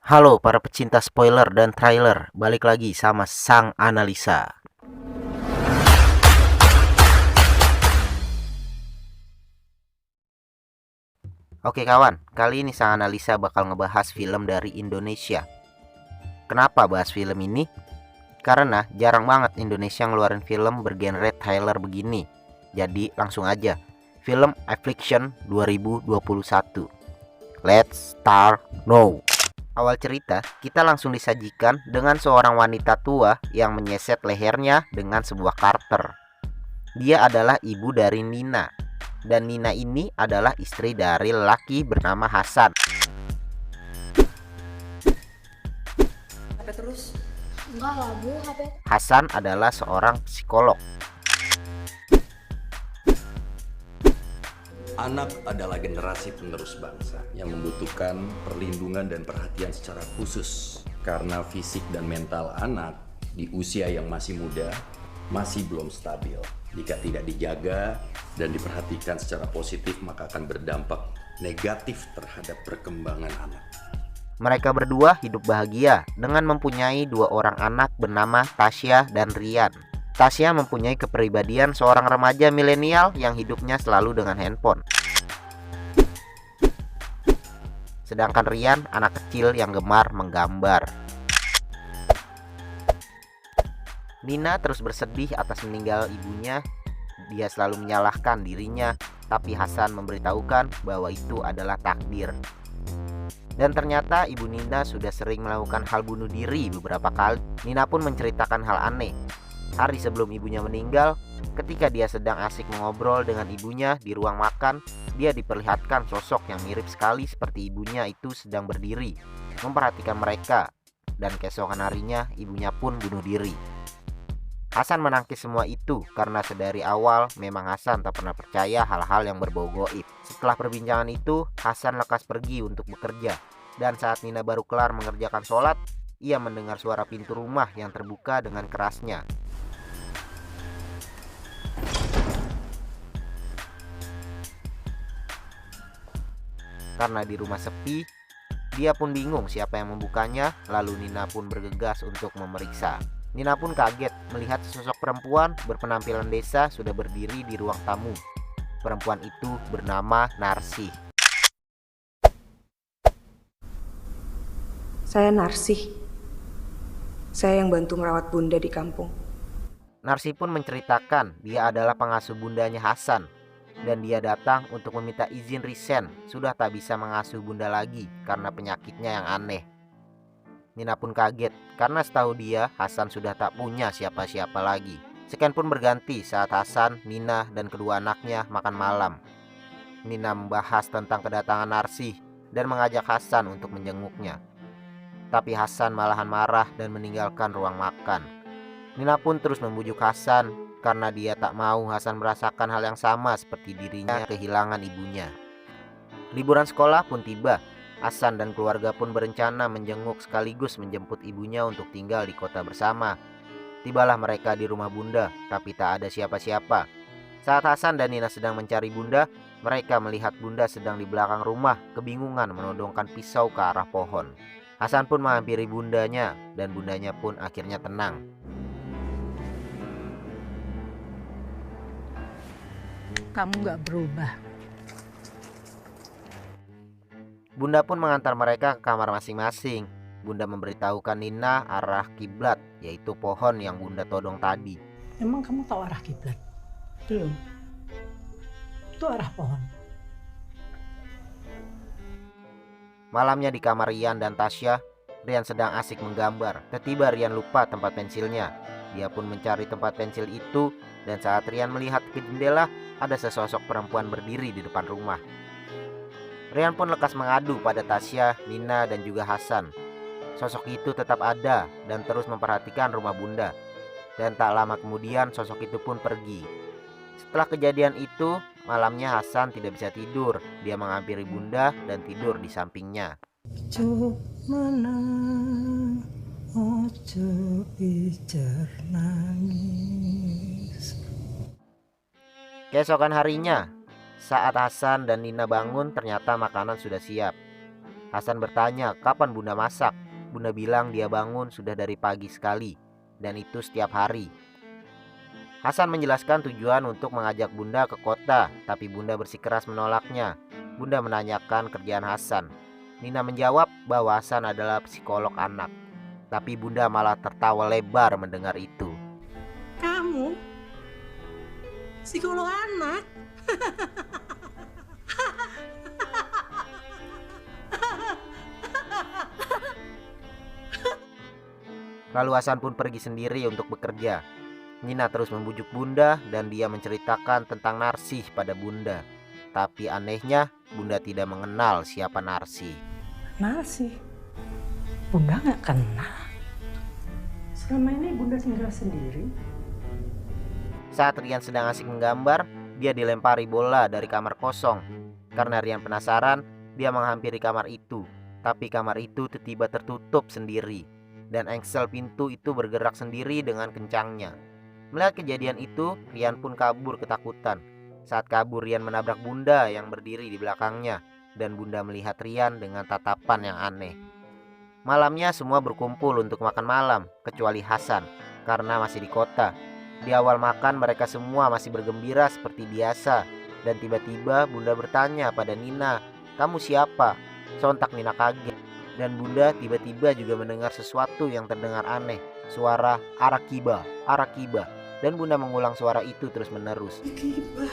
Halo para pecinta spoiler dan trailer, balik lagi sama Sang Analisa. Oke kawan, kali ini Sang Analisa bakal ngebahas film dari Indonesia. Kenapa bahas film ini? Karena jarang banget Indonesia ngeluarin film bergenre trailer begini. Jadi langsung aja, film Affliction 2021. Let's start now. Awal cerita, kita langsung disajikan dengan seorang wanita tua yang menyeset lehernya dengan sebuah karter. Dia adalah ibu dari Nina, dan Nina ini adalah istri dari lelaki bernama Hasan. HP terus. Enggak lah bu, HP. Hasan adalah seorang psikolog. Anak adalah generasi penerus bangsa yang membutuhkan perlindungan dan perhatian secara khusus karena fisik dan mental anak di usia yang masih muda masih belum stabil. Jika tidak dijaga dan diperhatikan secara positif, maka akan berdampak negatif terhadap perkembangan anak. Mereka berdua hidup bahagia dengan mempunyai dua orang anak bernama Tasya dan Rian. Tasya mempunyai kepribadian seorang remaja milenial yang hidupnya selalu dengan handphone. Sedangkan Rian anak kecil yang gemar menggambar. Nina terus bersedih atas meninggal ibunya. Dia selalu menyalahkan dirinya, tapi Hasan memberitahukan bahwa itu adalah takdir. Dan ternyata ibu Nina sudah sering melakukan hal bunuh diri beberapa kali. Nina pun menceritakan hal aneh. Hari sebelum ibunya meninggal, ketika dia sedang asik mengobrol dengan ibunya di ruang makan, dia diperlihatkan sosok yang mirip sekali seperti ibunya itu sedang berdiri, memperhatikan mereka. Dan keesokan harinya, ibunya pun bunuh diri. Hasan menangkis semua itu karena sedari awal memang Hasan tak pernah percaya hal-hal yang berbau goib. Setelah perbincangan itu, Hasan lekas pergi untuk bekerja. Dan saat Nina baru kelar mengerjakan sholat, ia mendengar suara pintu rumah yang terbuka dengan kerasnya. Karena di rumah sepi, dia pun bingung siapa yang membukanya. Lalu Nina pun bergegas untuk memeriksa. Nina pun kaget melihat sosok perempuan berpenampilan desa sudah berdiri di ruang tamu. Perempuan itu bernama Narsih. Saya Narsih. Saya yang bantu merawat bunda di kampung. Narsih pun menceritakan dia adalah pengasuh bundanya Hasan. Dan dia datang untuk meminta izin resign. Sudah tak bisa mengasuh bunda lagi karena penyakitnya yang aneh. Nina pun kaget karena setahu dia Hasan sudah tak punya siapa-siapa lagi. Sekian pun berganti saat Hasan, Nina, dan kedua anaknya makan malam. Nina membahas tentang kedatangan Narsih dan mengajak Hasan untuk menjenguknya. Tapi Hasan malahan marah dan meninggalkan ruang makan. Nina pun terus membujuk Hasan karena dia tak mau Hasan merasakan hal yang sama seperti dirinya kehilangan ibunya. Liburan sekolah pun tiba. Hasan dan keluarga pun berencana menjenguk sekaligus menjemput ibunya untuk tinggal di kota bersama. Tibalah mereka di rumah bunda, tapi tak ada siapa-siapa. Saat Hasan dan Nina sedang mencari bunda, mereka melihat bunda sedang di belakang rumah, kebingungan menodongkan pisau ke arah pohon. Hasan pun menghampiri bundanya, dan bundanya pun akhirnya tenang. Kamu nggak berubah. Bunda pun mengantar mereka ke kamar masing-masing. Bunda memberitahukan Nina arah kiblat, yaitu pohon yang bunda todong tadi. Emang kamu tahu arah kiblat? Belum. Itu arah pohon. Malamnya di kamar Rian dan Tasya, Rian sedang asik menggambar. Tiba-tiba Rian lupa tempat pensilnya. Dia pun mencari tempat pensil itu, dan saat Rian melihat ke jendela, ada sesosok perempuan berdiri di depan rumah. Rian pun lekas mengadu pada Tasya, Nina, dan juga Hasan. Sosok itu tetap ada dan terus memperhatikan rumah bunda. Dan tak lama kemudian sosok itu pun pergi. Setelah kejadian itu, malamnya Hasan tidak bisa tidur. Dia menghampiri bunda dan tidur di sampingnya. Ojo mana, ojo pijar nangis. Keesokan harinya, saat Hasan dan Nina bangun, ternyata makanan sudah siap. Hasan bertanya kapan Bunda masak. Bunda bilang dia bangun sudah dari pagi sekali, dan itu setiap hari. Hasan menjelaskan tujuan untuk mengajak Bunda ke kota, tapi Bunda bersikeras menolaknya. Bunda menanyakan kerjaan Hasan. Nina menjawab bahwa Hasan adalah psikolog anak, tapi Bunda malah tertawa lebar mendengar itu. Kamu psikolog anak? Lalu Hasan pun pergi sendiri untuk bekerja. Nina terus membujuk Bunda dan dia menceritakan tentang Narsih pada Bunda. Tapi anehnya, Bunda tidak mengenal siapa Narsih. Narsih? Bunda nggak kenal. Selama ini Bunda tinggal sendiri. Saat Rian sedang asik menggambar, dia dilempari bola dari kamar kosong. Karena Rian penasaran, dia menghampiri kamar itu. Tapi kamar itu tiba-tiba tertutup sendiri, dan engsel pintu itu bergerak sendiri dengan kencangnya. Melihat kejadian itu, Rian pun kabur ketakutan. Saat kabur, Rian menabrak Bunda yang berdiri di belakangnya, dan Bunda melihat Rian dengan tatapan yang aneh. Malamnya semua berkumpul untuk makan malam, kecuali Hasan, karena masih di kota. Di awal makan mereka semua masih bergembira seperti biasa, dan tiba-tiba Bunda bertanya pada Nina, "Kamu siapa?" Sontak Nina kaget, dan Bunda tiba-tiba juga mendengar sesuatu yang terdengar aneh, suara Arakiba, Arakiba, dan Bunda mengulang suara itu terus-menerus. Arikiba,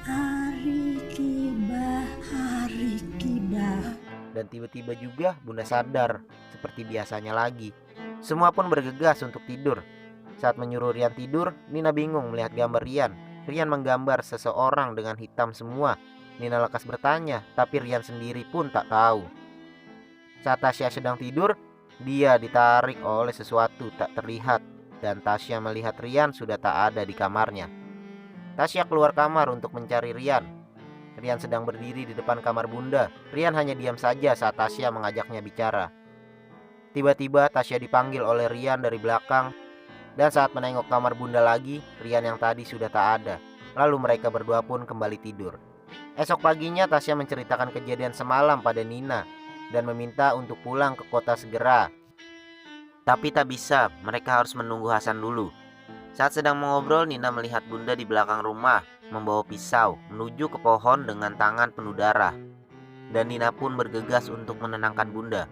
Arikiba, Arikiba. Dan tiba-tiba juga Bunda sadar, seperti biasanya lagi. Semua pun bergegas untuk tidur. Saat menyuruh Rian tidur, Nina bingung melihat gambar Rian. Rian menggambar seseorang dengan hitam semua. Nina lekas bertanya, tapi Rian sendiri pun tak tahu. Saat Tasya sedang tidur, dia ditarik oleh sesuatu tak terlihat, dan Tasya melihat Rian sudah tak ada di kamarnya. Tasya keluar kamar untuk mencari Rian. Rian sedang berdiri di depan kamar Bunda. Rian hanya diam saja saat Tasya mengajaknya bicara. Tiba-tiba Tasya dipanggil oleh Rian dari belakang, dan saat menengok kamar Bunda lagi, Rian yang tadi sudah tak ada. Lalu mereka berdua pun kembali tidur. Esok paginya Tasya menceritakan kejadian semalam pada Nina dan meminta untuk pulang ke kota segera. Tapi tak bisa, mereka harus menunggu Hasan dulu. Saat sedang mengobrol, Nina melihat Bunda di belakang rumah membawa pisau menuju ke pohon dengan tangan penuh darah. Dan Nina pun bergegas untuk menenangkan Bunda.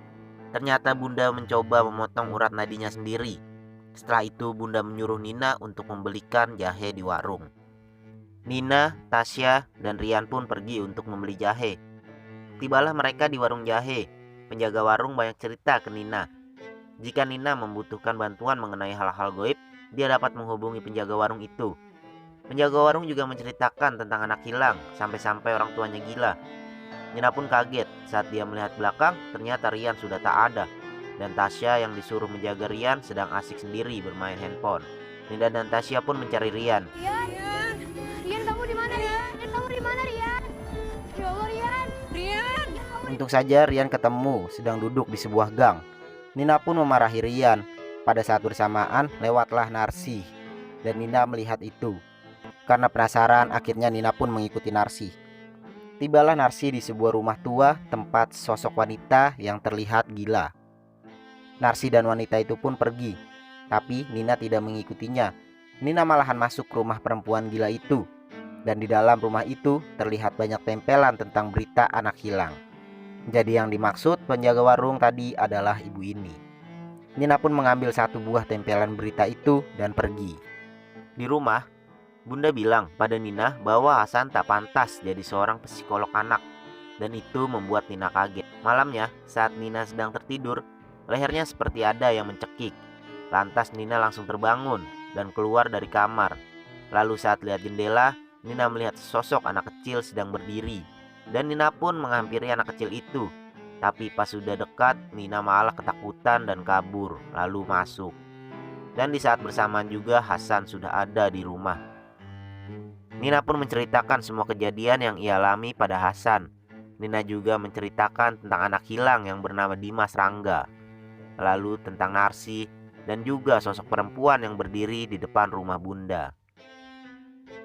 Ternyata Bunda mencoba memotong urat nadinya sendiri. Setelah itu Bunda menyuruh Nina untuk membelikan jahe di warung. Nina, Tasya, dan Rian pun pergi untuk membeli jahe. Tibalah mereka di warung jahe. Penjaga warung banyak cerita ke Nina. Jika Nina membutuhkan bantuan mengenai hal-hal goib, dia dapat menghubungi penjaga warung itu. Penjaga warung juga menceritakan tentang anak hilang, sampai-sampai orang tuanya gila. Nina pun kaget saat dia melihat belakang, ternyata Rian sudah tak ada. Dan Tasya yang disuruh menjaga Rian sedang asik sendiri bermain handphone. Nina dan Tasya pun mencari Rian. Rian, kamu di mana, Rian? Rian, kamu di mana, Rian? Ya Allah, Rian. Rian. Untung saja Rian ketemu sedang duduk di sebuah gang. Nina pun memarahi Rian. Pada saat bersamaan lewatlah Narsih, dan Nina melihat itu. Karena penasaran, akhirnya Nina pun mengikuti Narsih. Tibalah Narsih di sebuah rumah tua, tempat sosok wanita yang terlihat gila. Narsih dan wanita itu pun pergi, tapi Nina tidak mengikutinya. Nina malahan masuk ke rumah perempuan gila itu, dan di dalam rumah itu terlihat banyak tempelan tentang berita anak hilang. Jadi yang dimaksud penjaga warung tadi adalah ibu ini. Nina pun mengambil satu buah tempelan berita itu dan pergi. Di rumah, Bunda bilang pada Nina bahwa Hasan tak pantas jadi seorang psikolog anak, dan itu membuat Nina kaget. Malamnya, saat Nina sedang tertidur, lehernya seperti ada yang mencekik. Lantas Nina langsung terbangun dan keluar dari kamar. Lalu saat lihat jendela, Nina melihat sosok anak kecil sedang berdiri, dan Nina pun menghampiri anak kecil itu. Tapi pas sudah dekat, Nina malah ketakutan dan kabur, lalu masuk. Dan di saat bersamaan juga Hasan sudah ada di rumah. Nina pun menceritakan semua kejadian yang ia alami pada Hasan. Nina juga menceritakan tentang anak hilang yang bernama Dimas Rangga, lalu tentang Narsih, dan juga sosok perempuan yang berdiri di depan rumah Bunda.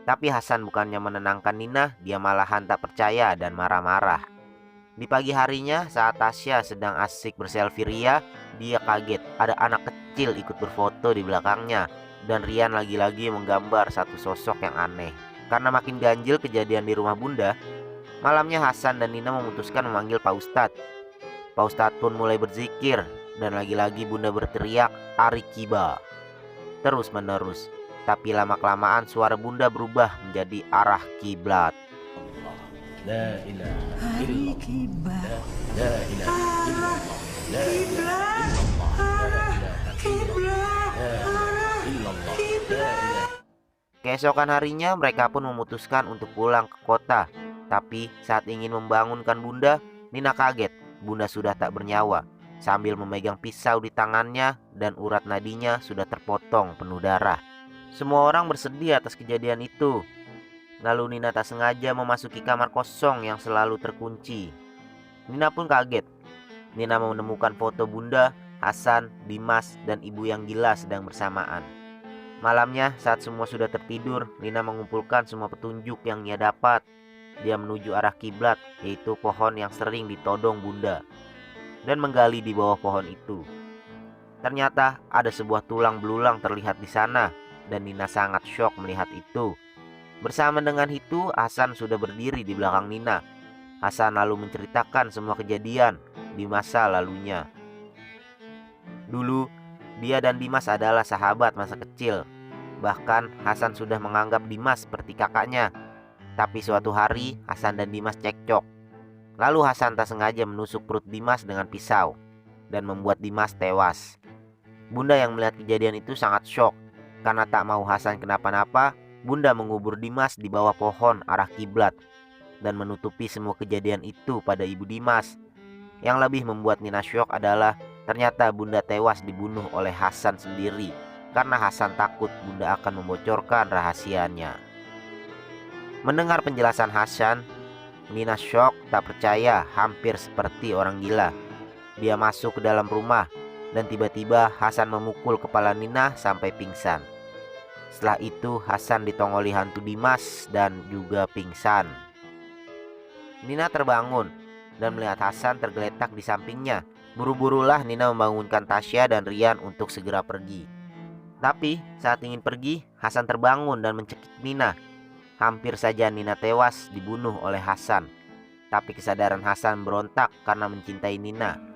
Tapi Hasan bukannya menenangkan Nina, dia malahan tak percaya dan marah-marah. Di pagi harinya saat Tasya sedang asik berselfie ria, dia kaget ada anak kecil ikut berfoto di belakangnya. Dan Rian lagi-lagi menggambar satu sosok yang aneh. Karena makin ganjil kejadian di rumah Bunda, malamnya Hasan dan Nina memutuskan memanggil Pak Ustadz. Pak Ustadz pun mulai berzikir dan lagi-lagi Bunda berteriak Arikiba terus menerus. Tapi lama-kelamaan suara Bunda berubah menjadi arah kiblat. La ilaha Hari kibat. La ilaha illallah. La ilaha illallah. Keesokan harinya mereka pun memutuskan untuk pulang ke kota. Tapi saat ingin membangunkan Bunda, Nina kaget. Bunda sudah tak bernyawa. Sambil memegang pisau di tangannya dan urat nadinya sudah terpotong penuh darah. Semua orang bersedih atas kejadian itu. Lalu Nina tak sengaja memasuki kamar kosong yang selalu terkunci. Nina pun kaget. Nina menemukan foto Bunda, Hasan, Dimas, dan ibu yang gila sedang bersamaan. Malamnya saat semua sudah tertidur, Nina mengumpulkan semua petunjuk yang ia dapat. Dia menuju arah kiblat, yaitu pohon yang sering ditodong Bunda, dan menggali di bawah pohon itu. Ternyata ada sebuah tulang belulang terlihat di sana, dan Nina sangat syok melihat itu. Bersama dengan itu, Hasan sudah berdiri di belakang Nina. Hasan lalu menceritakan semua kejadian di masa lalunya. Dulu, dia dan Dimas adalah sahabat masa kecil. Bahkan Hasan sudah menganggap Dimas seperti kakaknya. Tapi suatu hari Hasan dan Dimas cekcok. Lalu Hasan tak sengaja menusuk perut Dimas dengan pisau dan membuat Dimas tewas. Bunda yang melihat kejadian itu sangat syok. Karena tak mau Hasan kenapa-napa, Bunda mengubur Dimas di bawah pohon arah kiblat dan menutupi semua kejadian itu pada ibu Dimas. Yang lebih membuat Nina syok adalah ternyata Bunda tewas dibunuh oleh Hasan sendiri karena Hasan takut Bunda akan membocorkan rahasianya. Mendengar penjelasan Hasan, Nina syok tak percaya, hampir seperti orang gila. Dia masuk ke dalam rumah dan tiba-tiba Hasan memukul kepala Nina sampai pingsan. Setelah itu Hasan ditongoli hantu Dimas dan juga pingsan. Nina terbangun dan melihat Hasan tergeletak di sampingnya. Buru-burulah Nina membangunkan Tasya dan Rian untuk segera pergi. Tapi saat ingin pergi, Hasan terbangun dan mencekik Nina. Hampir saja Nina tewas dibunuh oleh Hasan. Tapi kesadaran Hasan berontak karena mencintai Nina.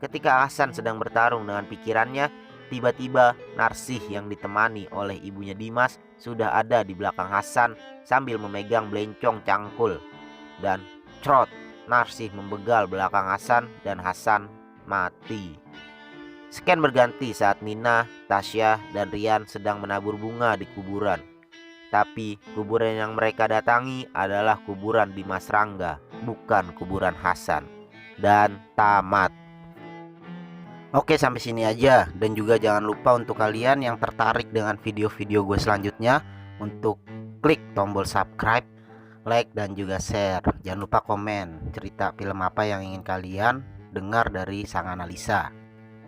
Ketika Hasan sedang bertarung dengan pikirannya, tiba-tiba Narsih yang ditemani oleh ibunya Dimas sudah ada di belakang Hasan sambil memegang belencong cangkul. Dan crot, Narsih membegal belakang Hasan dan Hasan mati. Scan berganti saat Nina, Tasya, dan Rian sedang menabur bunga di kuburan. Tapi kuburan yang mereka datangi adalah kuburan Dimas Rangga, bukan kuburan Hasan. Dan tamat. Oke, sampai sini aja. Dan juga jangan lupa untuk kalian yang tertarik dengan video-video gue selanjutnya untuk klik tombol subscribe, like, dan juga share. Jangan lupa komen cerita film apa yang ingin kalian dengar dari Sang Analisa.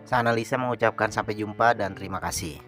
Sang Analisa mengucapkan sampai jumpa dan terima kasih.